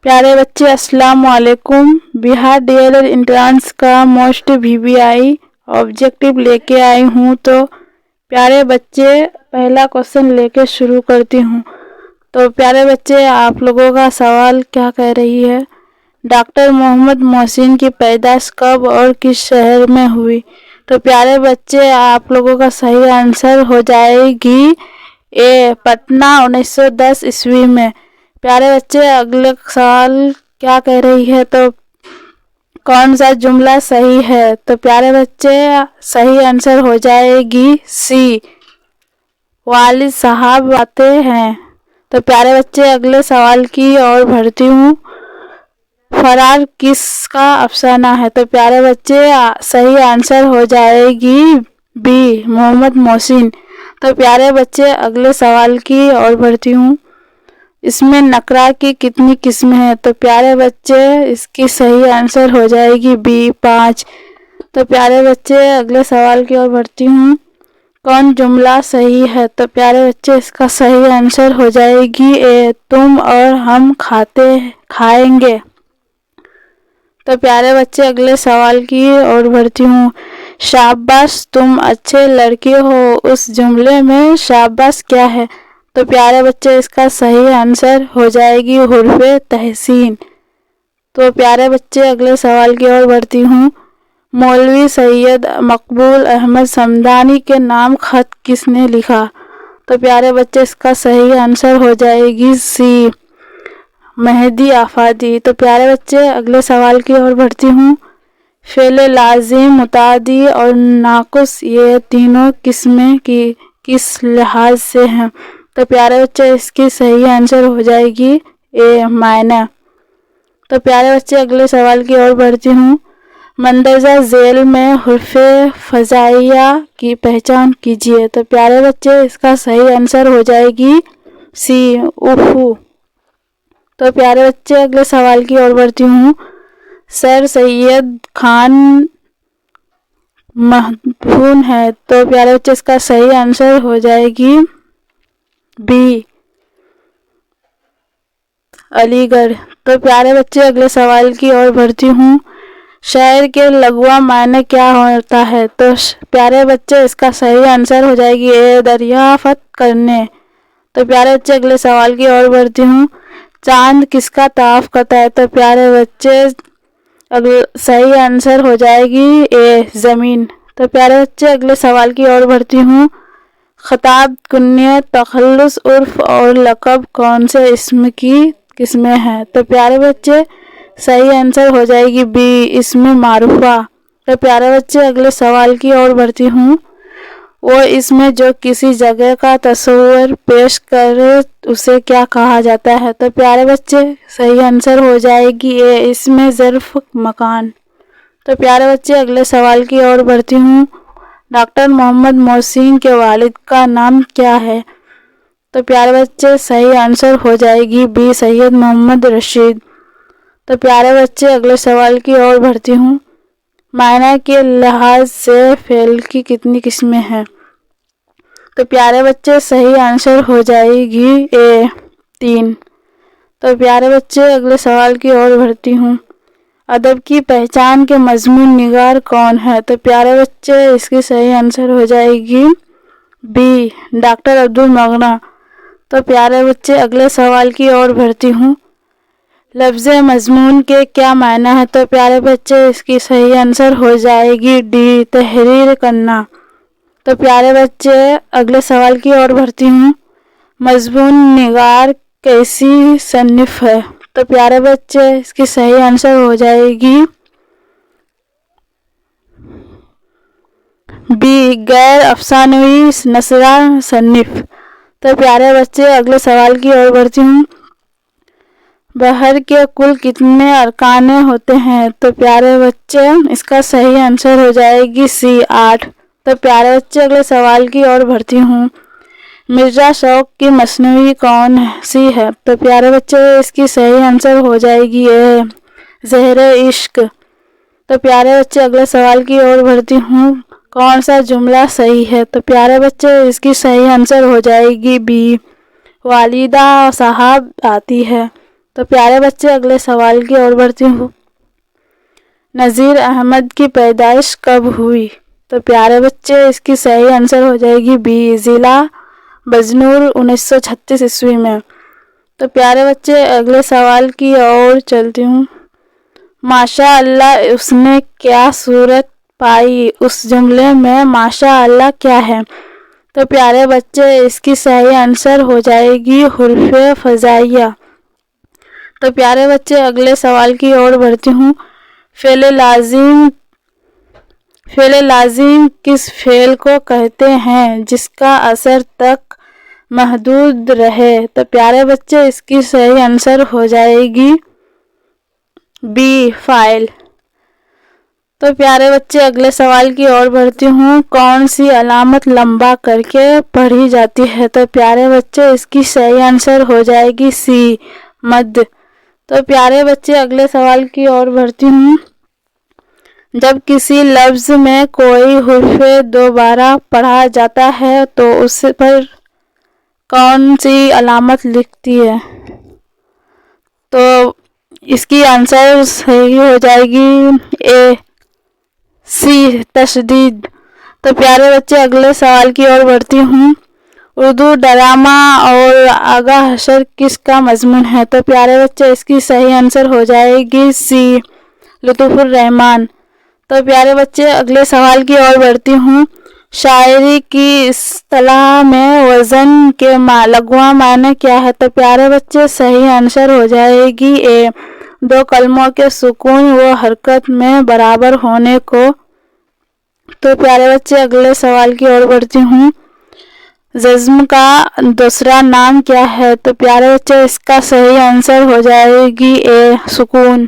प्यारे बच्चे अस्सलाम वालेकुम। बिहार डीएलएड एंट्रेंस का मोस्ट वीवीआई ऑब्जेक्टिव लेके आई हूँ। तो प्यारे बच्चे पहला क्वेश्चन लेके शुरू करती हूँ। तो प्यारे बच्चे आप लोगों का सवाल क्या कह रही है, डॉक्टर मोहम्मद मोहसिन की पैदाइश कब और किस शहर में हुई। तो प्यारे बच्चे आप लोगों का सही आंसर हो जाएगी ए, पटना 1910 ईस्वी में। प्यारे बच्चे अगले सवाल क्या कह रही है, तो कौन सा जुमला सही है। तो प्यारे बच्चे सही आंसर हो जाएगी सी, वालिद साहब आते हैं। तो प्यारे बच्चे अगले सवाल की ओर बढ़ती हूँ। फरार किसका अफसाना है। तो प्यारे बच्चे सही आंसर हो जाएगी बी, मोहम्मद मोहसिन। तो प्यारे बच्चे अगले सवाल की ओर बढ़ती हूँ। इसमें नकरा की कितनी किस्में हैं। तो प्यारे बच्चे इसकी सही आंसर हो जाएगी बी, 5। तो प्यारे बच्चे अगले सवाल की ओर बढ़ती हूँ। कौन जुमला सही है। तो प्यारे बच्चे इसका सही आंसर हो जाएगी ए, तुम और हम खाएंगे। तो प्यारे बच्चे अगले सवाल की ओर बढ़ती हूँ। शाबाश तुम अच्छे लड़के हो, उस जुमले में शाबाश क्या है। तो प्यारे बच्चे इसका सही आंसर हो जाएगी हुर्फ़े तहसीन। तो प्यारे बच्चे अगले सवाल की ओर बढ़ती हूँ। मौलवी सैयद मकबूल अहमद समदानी के नाम खत किसने लिखा। तो प्यारे बच्चे इसका सही आंसर हो जाएगी सी, मेहदी आफादी। तो प्यारे बच्चे अगले सवाल की ओर बढ़ती हूँ। फ़ेल लाजिम, मुतादी और नाकुस ये तीनों किस्में की किस लिहाज से हैं। तो प्यारे बच्चे इसकी सही आंसर हो जाएगी ए, मायना। तो प्यारे बच्चे अगले सवाल की ओर बढ़ती हूँ। मंदरजा झेल में हुर्फ़े फ़ज़ाइया की पहचान कीजिए। तो प्यारे बच्चे इसका सही आंसर हो जाएगी सी, उफ़ू। तो प्यारे बच्चे अगले सवाल की ओर बढ़ती हूँ। सर सैयद खान मदफून है। तो प्यारे बच्चे इसका सही आंसर हो जाएगी बी, अलीगढ़। तो प्यारे बच्चे अगले सवाल की ओर बढ़ती हूँ। शायर के लग़वा मायने क्या होता है। तो प्यारे बच्चे इसका सही आंसर हो जाएगी ए, दरियाफ़त करने। तो प्यारे बच्चे अगले सवाल की ओर बढ़ती हूँ। चांद किसका ताफ़ करता है। तो प्यारे बच्चे अगले सही आंसर हो जाएगी ए, ज़मीन। तो प्यारे बच्चे अगले सवाल की ओर बढ़ती हूँ। खिताब, कुन्यत, तखल्लुस, उर्फ़ और लक़ब कौन से इस्म की किस्में हैं। तो प्यारे बच्चे सही आंसर हो जाएगी बी, इस्म मारूफ़ा। तो प्यारे बच्चे अगले सवाल की ओर बढ़ती हूँ। वो इसमें जो किसी जगह का तस्वीर पेश करे उसे क्या कहा जाता है। तो प्यारे बच्चे सही आंसर हो जाएगी ए, इसमें ज़र्फ़ मकान। तो प्यारे बच्चे अगले सवाल की ओर बढ़ती हूँ। डॉक्टर मोहम्मद मोहसिन के वालिद का नाम क्या है। तो प्यारे बच्चे सही आंसर हो जाएगी बी, सैयद मोहम्मद रशीद। तो प्यारे बच्चे अगले सवाल की ओर बढ़ती हूँ। मायने के लिहाज से फ़ेल की कितनी किस्में हैं। तो प्यारे बच्चे सही आंसर हो जाएगी ए, 3। तो प्यारे बच्चे अगले सवाल की ओर बढ़ती हूँ। अदब की पहचान के मज़मून निगार कौन है। तो प्यारे बच्चे इसकी सही आंसर हो जाएगी बी, डॉक्टर अब्दुल मगना। तो प्यारे बच्चे अगले सवाल की ओर बढ़ती हूँ। लफ्ज़ मज़मून के क्या मायना है। तो प्यारे बच्चे इसकी सही आंसर हो जाएगी डी, तहरीर करना। तो प्यारे बच्चे अगले सवाल की ओर बढ़ती हूँ। मज़मून निगार कैसी सन्निफ़ है। तो प्यारे बच्चे इसकी सही आंसर हो जाएगी बी, गैर अफ़सानवी नसरा सन्निफ़। तो प्यारे बच्चे अगले सवाल की ओर बढ़ती हूँ। बहर के कुल कितने अरकान होते हैं। तो प्यारे बच्चे इसका सही आंसर हो जाएगी सी, 8। तो प्यारे बच्चे अगले सवाल की ओर बढ़ती हूँ। मिर्ज़ा शौक़ की मसनवी कौन सी है। तो प्यारे बच्चे इसकी सही आंसर हो जाएगी ए, ज़हरे इश्क। तो प्यारे बच्चे अगले सवाल की ओर बढ़ती हूँ। कौन सा जुमला सही है। तो प्यारे बच्चे इसकी सही आंसर हो जाएगी बी, वालिदा साहब आती है। تو پیارے بچے اگلے سوال کی اور بڑھتی ہوں. نذیر احمد کی پیدائش کب ہوئی؟ تو پیارے بچے اس کی صحیح آنسر ہو جائے گی بی، ضلع بجنور 1936 میں. تو پیارے بچے اگلے سوال کی اور چلتی ہوں. ماشاء اللہ اس نے کیا صورت پائی، اس جملے میں ماشاء اللہ کیا ہے؟ تو پیارے بچے اس کی صحیح آنسر ہو جائے گی حروف فزائیہ. تو پیارے بچے اگلے سوال کی اور بڑھتی ہوں. فعل لازم کس فعل کو کہتے ہیں جس کا اثر تک محدود رہے؟ تو پیارے بچے اس کی صحیح آنسر ہو جائے گی بی، فاعل. تو پیارے بچے اگلے سوال کی اور بڑھتی ہوں. کون سی علامت لمبا کر کے پڑھی جاتی ہے؟ تو پیارے بچے اس کی صحیح آنسر ہو جائے گی سی، مد. تو پیارے بچے اگلے سوال کی اور بڑھتی ہوں. جب کسی لفظ میں کوئی حرف دوبارہ پڑھا جاتا ہے تو اس پر کون سی علامت لکھتی ہے؟ تو اس کی آنسر صحیح ہو جائے گی اے، سی، تشدید. تو پیارے بچے اگلے سوال کی اور بڑھتی ہوں. اردو ڈرامہ اور آغا حشر کس کا مضمون ہے؟ تو پیارے بچے اس کی صحیح آنسر ہو جائے گی سی، لطف الرحمن. تو پیارے بچے اگلے سوال کی اور بڑھتی ہوں. شاعری کی اصطلاح میں وزن کے لغو معنی کیا ہے؟ تو پیارے بچے صحیح آنسر ہو جائے گی اے، دو کلموں کے سکون و حرکت میں برابر ہونے کو. تو پیارے بچے اگلے سوال کی اور بڑھتی ہوں. جزم کا دوسرا نام کیا ہے؟ تو پیارے بچے اس کا صحیح آنسر ہو جائے گی اے، سکون.